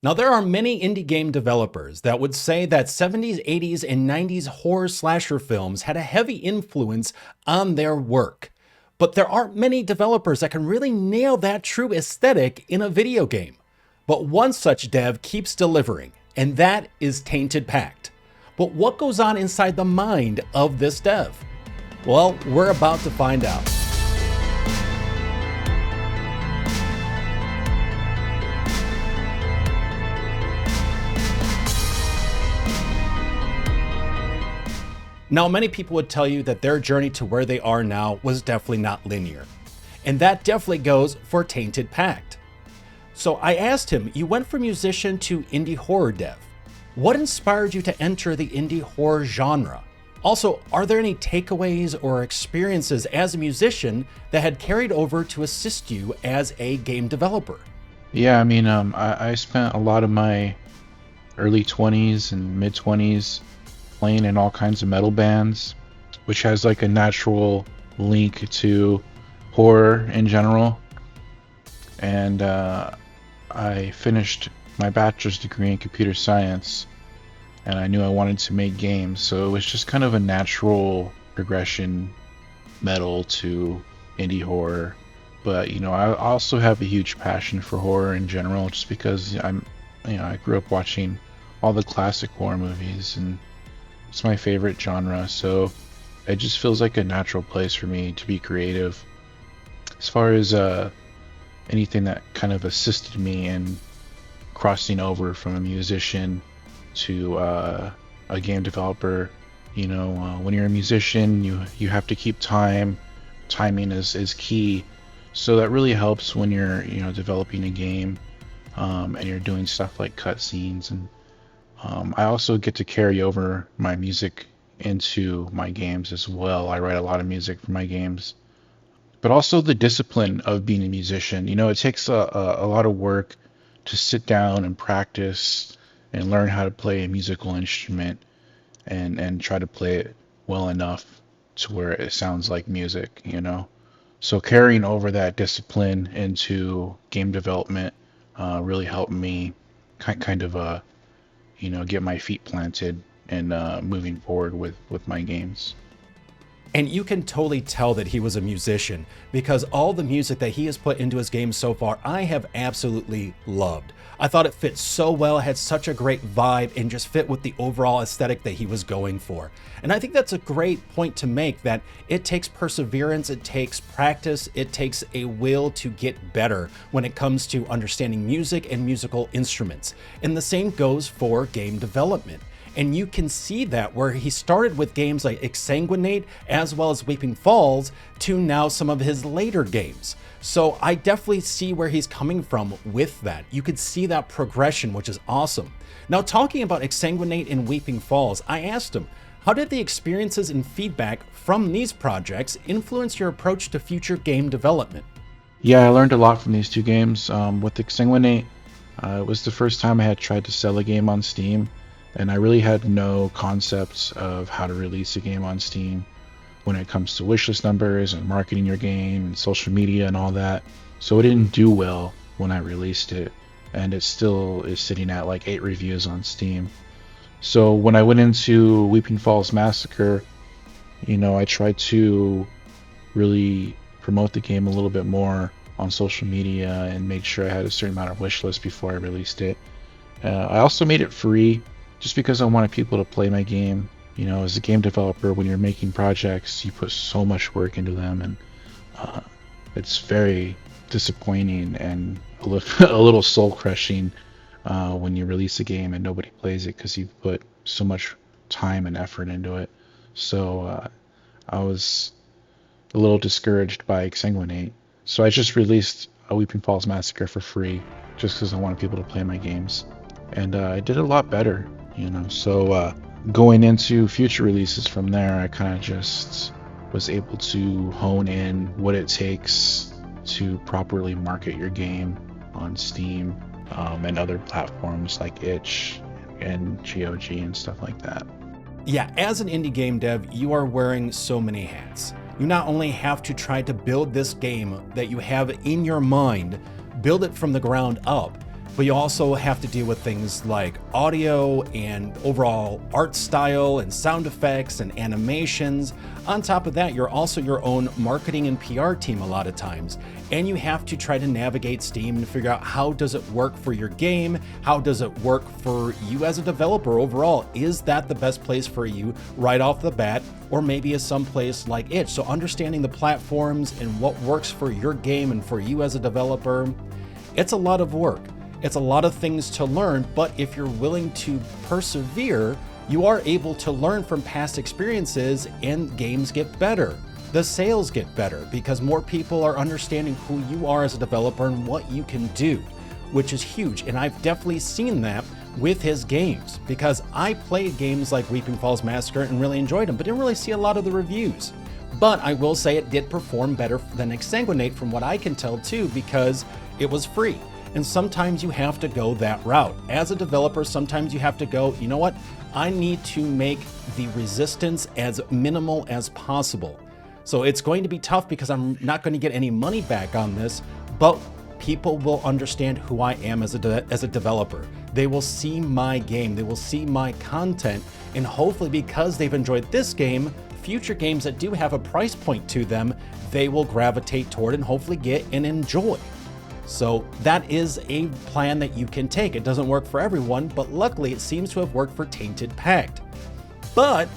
Now, there are many indie game developers that would say that 70s, 80s, and 90s horror slasher films had a heavy influence on their work. But there aren't many developers that can really nail that true aesthetic in a video game. But one such dev keeps delivering, and that is Tainted Pact. But what goes on inside the mind of this dev? Well, we're about to find out. Now, many people would tell you that their journey to where they are now was definitely not linear. And that definitely goes for Tainted Pact. So I asked him, you went from musician to indie horror dev. What inspired you to enter the indie horror genre? Also, are there any takeaways or experiences as a musician that had carried over to assist you as a game developer? Yeah, I spent a lot of my early 20s and mid 20s playing in all kinds of metal bands, which has like a natural link to horror in general. And I finished my bachelor's degree in computer science, and I knew I wanted to make games, so it was just kind of a natural progression, metal to indie horror. But I also have a huge passion for horror in general, just because I grew up watching all the classic horror movies, and it's my favorite genre, so it just feels like a natural place for me to be creative. As far as anything that kind of assisted me in crossing over from a musician to a game developer, when you're a musician, you have to keep time. Timing is key, so that really helps when you're developing a game, and you're doing stuff like cutscenes. And I also get to carry over my music into my games as well. I write a lot of music for my games. But also the discipline of being a musician. It takes a lot of work to sit down and practice and learn how to play a musical instrument and try to play it well enough to where it sounds like music. So carrying over that discipline into game development really helped me kind of get my feet planted and moving forward with my games. And you can totally tell that he was a musician, because all the music that he has put into his games so far, I have absolutely loved. I thought it fit so well, had such a great vibe, and just fit with the overall aesthetic that he was going for. And I think that's a great point to make, that it takes perseverance, it takes practice, it takes a will to get better when it comes to understanding music and musical instruments. And the same goes for game development. And you can see that where he started with games like Exsanguinate as well as Weeping Falls to now some of his later games. So I definitely see where he's coming from with that. You could see that progression, which is awesome. Now, talking about Exsanguinate and Weeping Falls, I asked him, how did the experiences and feedback from these projects influence your approach to future game development? Yeah, I learned a lot from these two games. With Exsanguinate, it was the first time I had tried to sell a game on Steam. And I really had no concepts of how to release a game on Steam when it comes to wishlist numbers and marketing your game and social media and all that. So it didn't do well when I released it, and it still is sitting at like 8 reviews on Steam. So when I went into Weeping Falls Massacre, I tried to really promote the game a little bit more on social media and make sure I had a certain amount of wishlist before I released it. I also made it free, just because I wanted people to play my game. As a game developer, when you're making projects, you put so much work into them, and it's very disappointing and a little soul crushing when you release a game and nobody plays it because you put so much time and effort into it. So I was a little discouraged by Exsanguinate. So I just released a Weeping Falls Massacre for free, just because I wanted people to play my games. And I did a lot better. So going into future releases from there, I kind of just was able to hone in what it takes to properly market your game on Steam and other platforms like itch and GOG and stuff like that. Yeah, as an indie game dev, you are wearing so many hats. You not only have to try to build this game that you have in your mind, build it from the ground up, But you also have to deal with things like audio and overall art style and sound effects and animations. On top of that, you're also your own marketing and PR team a lot of times. And you have to try to navigate Steam and figure out how does it work for your game? How does it work for you as a developer overall? Is that the best place for you right off the bat? Or maybe is some place like it? So understanding the platforms and what works for your game and for you as a developer, it's a lot of work. It's a lot of things to learn, but if you're willing to persevere, you are able to learn from past experiences and games get better. The sales get better because more people are understanding who you are as a developer and what you can do, which is huge. And I've definitely seen that with his games because I played games like Weeping Falls Massacre and really enjoyed them, but didn't really see a lot of the reviews. But I will say it did perform better than Exsanguinate from what I can tell too, because it was free. And sometimes you have to go that route. As a developer, sometimes you have to go, you know what? I need to make the resistance as minimal as possible. So it's going to be tough because I'm not going to get any money back on this, but people will understand who I am as a developer. They will see my game, they will see my content, and hopefully because they've enjoyed this game, future games that do have a price point to them, they will gravitate toward and hopefully get and enjoy. So that is a plan that you can take. It doesn't work for everyone, but luckily it seems to have worked for Tainted Pact. But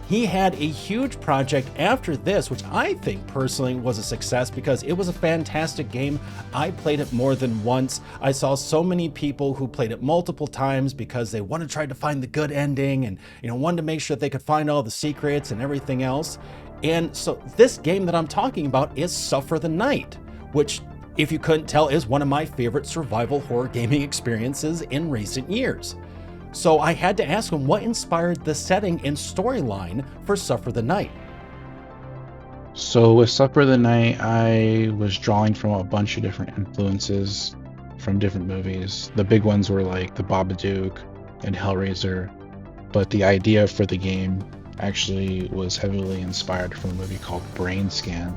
he had a huge project after this, which I think personally was a success because it was a fantastic game. I played it more than once. I saw so many people who played it multiple times because they wanted to try to find the good ending and wanted to make sure that they could find all the secrets and everything else. And so this game that I'm talking about is Suffer the Night, which, if you couldn't tell, is one of my favorite survival horror gaming experiences in recent years. So I had to ask him what inspired the setting and storyline for Suffer the Night. So with Suffer the Night, I was drawing from a bunch of different influences from different movies. The big ones were like The Babadook and Hellraiser, but the idea for the game actually was heavily inspired from a movie called Brain Scan,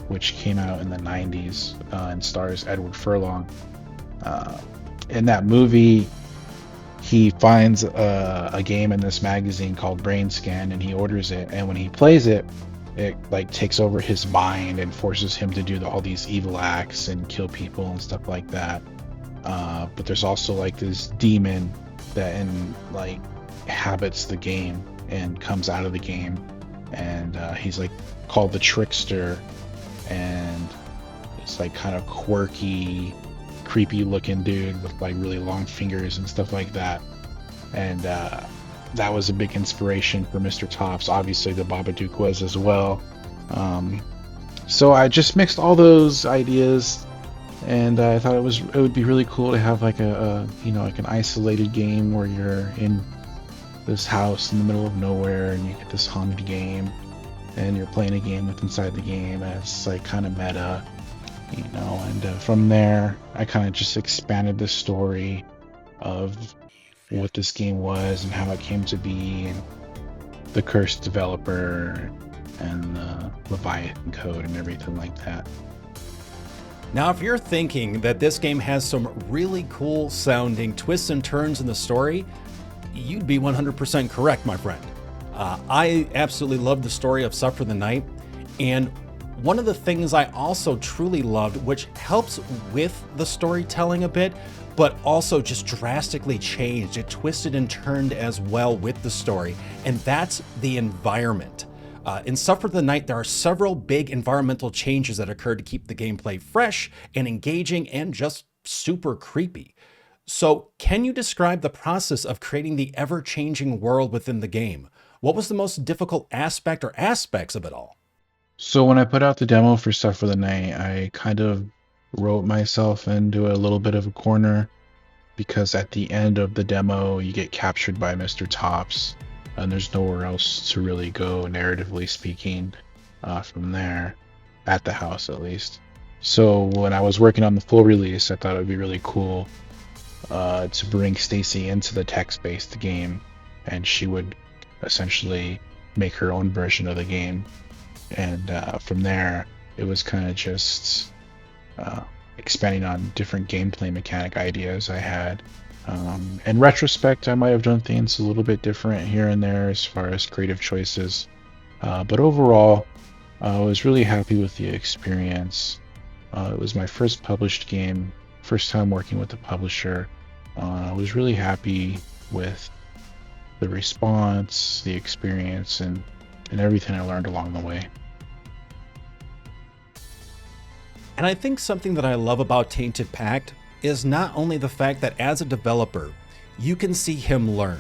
which came out in the 90s and stars Edward Furlong. In that movie, he finds a game in this magazine called Brain Scan, and he orders it, and when he plays it, it like takes over his mind and forces him to do all these evil acts and kill people and stuff like that. But there's also like this demon that inhabits the game and comes out of the game, and he's like called the Trickster, and it's like kind of quirky, creepy looking dude with like really long fingers and stuff like that. And that was a big inspiration for Mr. Tops. Obviously the Babadook was as well. So I just mixed all those ideas, and I thought it would be really cool to have like like an isolated game where you're in this house in the middle of nowhere and you get this haunted game and you're playing a game with inside the game, and it's like kind of meta, and from there I kind of just expanded the story of what this game was and how it came to be, and the cursed developer and the Leviathan code and everything like that. Now, if you're thinking that this game has some really cool sounding twists and turns in the story, you'd be 100% correct, my friend. I absolutely love the story of Suffer the Night, and one of the things I also truly loved, which helps with the storytelling a bit, but also just drastically changed, it twisted and turned as well with the story, and that's the environment. In Suffer the Night, there are several big environmental changes that occurred to keep the gameplay fresh and engaging and just super creepy. So, can you describe the process of creating the ever-changing world within the game? What was the most difficult aspect or aspects of it all? So when I put out the demo for Suffer the Night, I kind of wrote myself into a little bit of a corner, because at the end of the demo you get captured by Mr. Tops, and there's nowhere else to really go, narratively speaking, from there, at the house at least. So when I was working on the full release, I thought it would be really cool to bring Stacy into the text-based game, and she would essentially make her own version of the game. And from there, it was kind of just expanding on different gameplay mechanic ideas I had. In retrospect, I might have done things a little bit different here and there as far as creative choices. But overall, I was really happy with the experience. It was my first published game, first time working with a publisher. I was really happy with the response, the experience, and everything I learned along the way. And I think something that I love about Tainted Pact is not only the fact that as a developer, you can see him learn.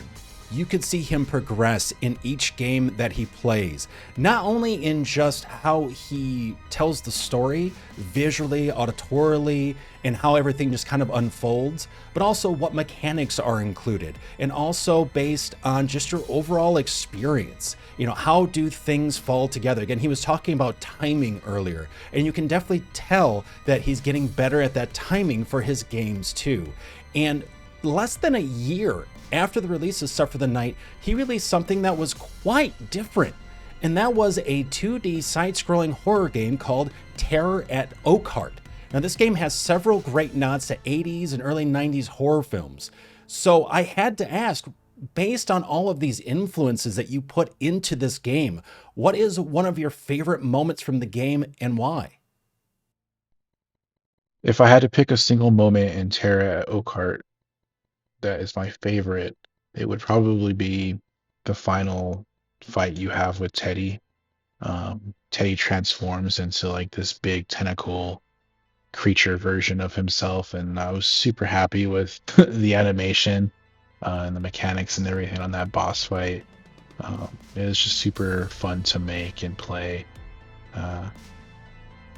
You can see him progress in each game that he plays, not only in just how he tells the story visually, auditorily, and how everything just kind of unfolds, but also what mechanics are included, and also based on just your overall experience. You know, how do things fall together? Again, he was talking about timing earlier, and you can definitely tell that he's getting better at that timing for his games too. And less than a year after the release of Suffer the Night, he released something that was quite different, and that was a 2D side-scrolling horror game called Terror at Oakheart. Now, this game has several great nods to 80s and early 90s horror films. So I had to ask, based on all of these influences that you put into this game, what is one of your favorite moments from the game and why? If I had to pick a single moment in Terra at Oakheart that is my favorite, it would probably be the final fight you have with Teddy. Teddy transforms into like this big tentacle creature version of himself, and I was super happy with the animation and the mechanics and everything on that boss fight. It was just super fun to make and play.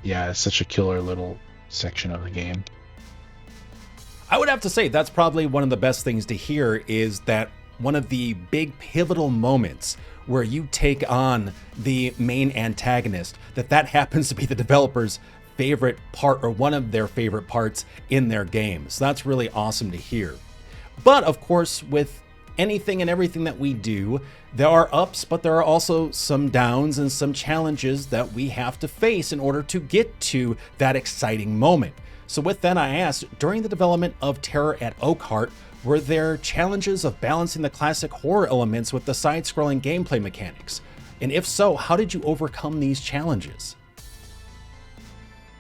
Yeah, it's such a killer little section of the game. I would have to say that's probably one of the best things to hear, is that one of the big pivotal moments where you take on the main antagonist, that happens to be the developer's favorite part, or one of their favorite parts in their game. So that's really awesome to hear. But of course, with anything and everything that we do, there are ups, but there are also some downs and some challenges that we have to face in order to get to that exciting moment. So with that, I asked, during the development of Terror at Oakheart, were there challenges of balancing the classic horror elements with the side-scrolling gameplay mechanics? And if so, how did you overcome these challenges?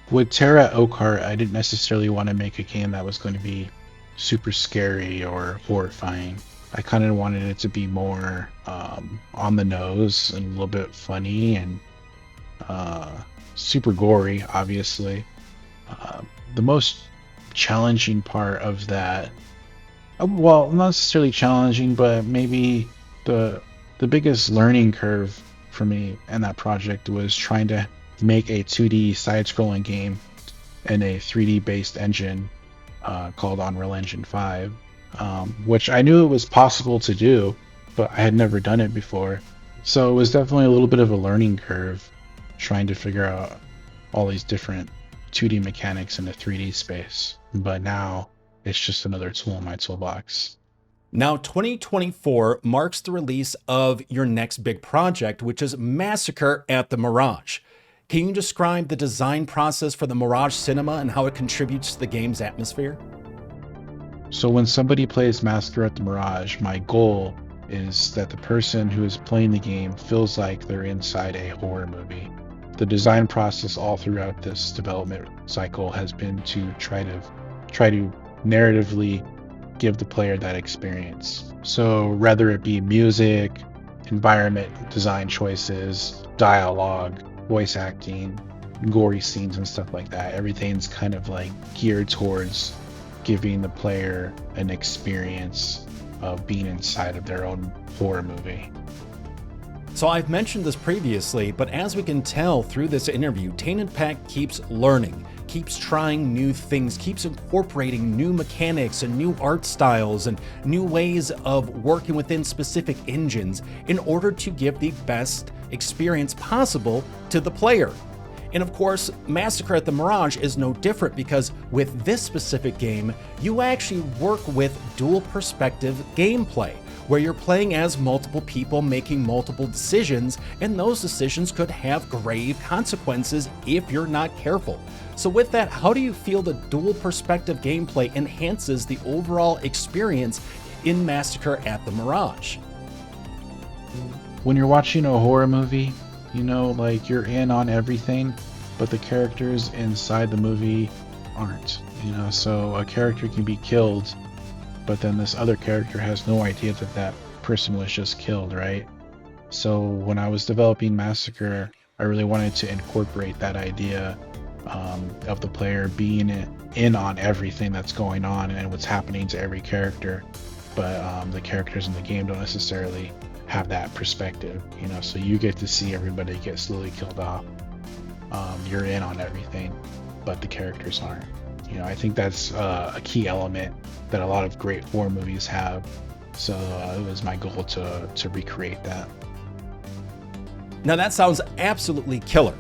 With Terra at Oakheart, I didn't necessarily want to make a game that was going to be super scary or horrifying. I kind of wanted it to be more on the nose and a little bit funny and super gory, obviously. The most challenging part of that, well, not necessarily challenging, but maybe the biggest learning curve for me in that project was trying to make a 2D side-scrolling game in a 3D based engine called Unreal Engine 5, which I knew it was possible to do, but I had never done it before. So it was definitely a little bit of a learning curve trying to figure out all these different 2D mechanics in a 3D space. But now it's just another tool in my toolbox. Now, 2024 marks the release of your next big project, which is Massacre at the Mirage. Can you describe the design process for the Mirage cinema and how it contributes to the game's atmosphere? So when somebody plays Massacre at the Mirage, my goal is that the person who is playing the game feels like they're inside a horror movie. The design process all throughout this development cycle has been to try to narratively give the player that experience. So whether it be music, environment design choices, dialogue, voice acting, gory scenes and stuff like that, everything's kind of like geared towards giving the player an experience of being inside of their own horror movie. So I've mentioned this previously, but as we can tell through this interview, Tainted Pact keeps learning, keeps trying new things, keeps incorporating new mechanics and new art styles and new ways of working within specific engines in order to give the best experience possible to the player. And of course, Massacre at the Mirage is no different, because with this specific game, you actually work with dual perspective gameplay, where you're playing as multiple people making multiple decisions, and those decisions could have grave consequences if you're not careful. So with that, how do you feel the dual perspective gameplay enhances the overall experience in Massacre at the Mirage? When you're watching a horror movie, you know, like you're in on everything, but the characters inside the movie aren't, you know, so a character can be killed, but then this other character has no idea that that person was just killed, right? So when I was developing Massacre, I really wanted to incorporate that idea of the player being in on everything that's going on and what's happening to every character, but the characters in the game don't necessarily have that perspective, you know, so you get to see everybody get slowly killed off. You're in on everything, but the characters aren't. You know, I think that's a key element that a lot of great horror movies have. So it was my goal to recreate that. Now that sounds absolutely killer.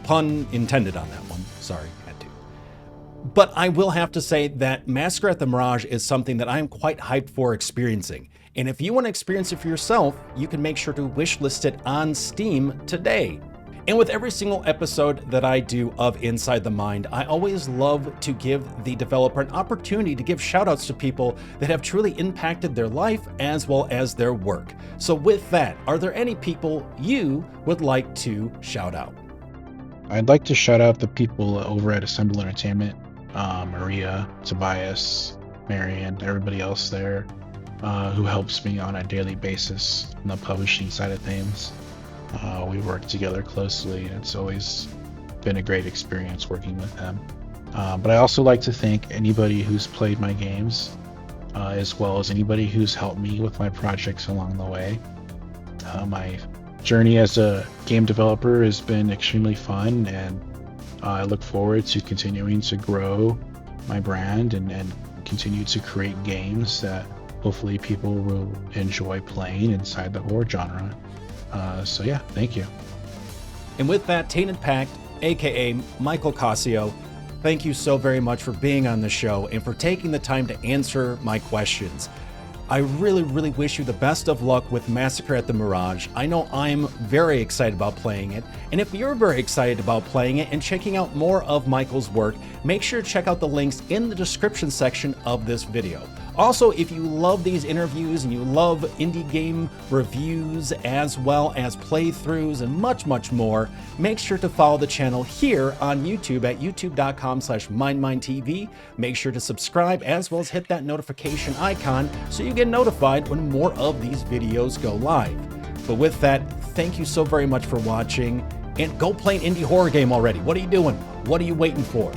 Pun intended on that one. Sorry, had to. But I will have to say that Massacre at the Mirage is something that I am quite hyped for experiencing. And if you want to experience it for yourself, you can make sure to wishlist it on Steam today. And with every single episode that I do of Inside the Mind, I always love to give the developer an opportunity to give shoutouts to people that have truly impacted their life as well as their work. So with that, are there any people you would like to shout out? I'd like to shout out the people over at Assemble Entertainment, Maria, Tobias, Marion, everybody else there who helps me on a daily basis on the publishing side of things. We work together closely, and it's always been a great experience working with them. But I also like to thank anybody who's played my games, as well as anybody who's helped me with my projects along the way. My journey as a game developer has been extremely fun, and I look forward to continuing to grow my brand and continue to create games that hopefully people will enjoy playing inside the horror genre. So yeah, thank you. And with that, Tainted Pact, aka Michael Cascio, thank you so very much for being on the show and for taking the time to answer my questions. I really wish you the best of luck with Massacre at the Mirage. I know I'm very excited about playing it, and if you're very excited about playing it and checking out more of Michael's work, make sure to check out the links in the description section of this video. Also, if you love these interviews and you love indie game reviews as well as playthroughs and much more, make sure to follow the channel here on YouTube at youtube.com/MindMineTV. Make sure to subscribe as well as hit that notification icon so you get notified when more of these videos go live. But with that, thank you so very much for watching, and go play an indie horror game already. What are you doing? What are you waiting for?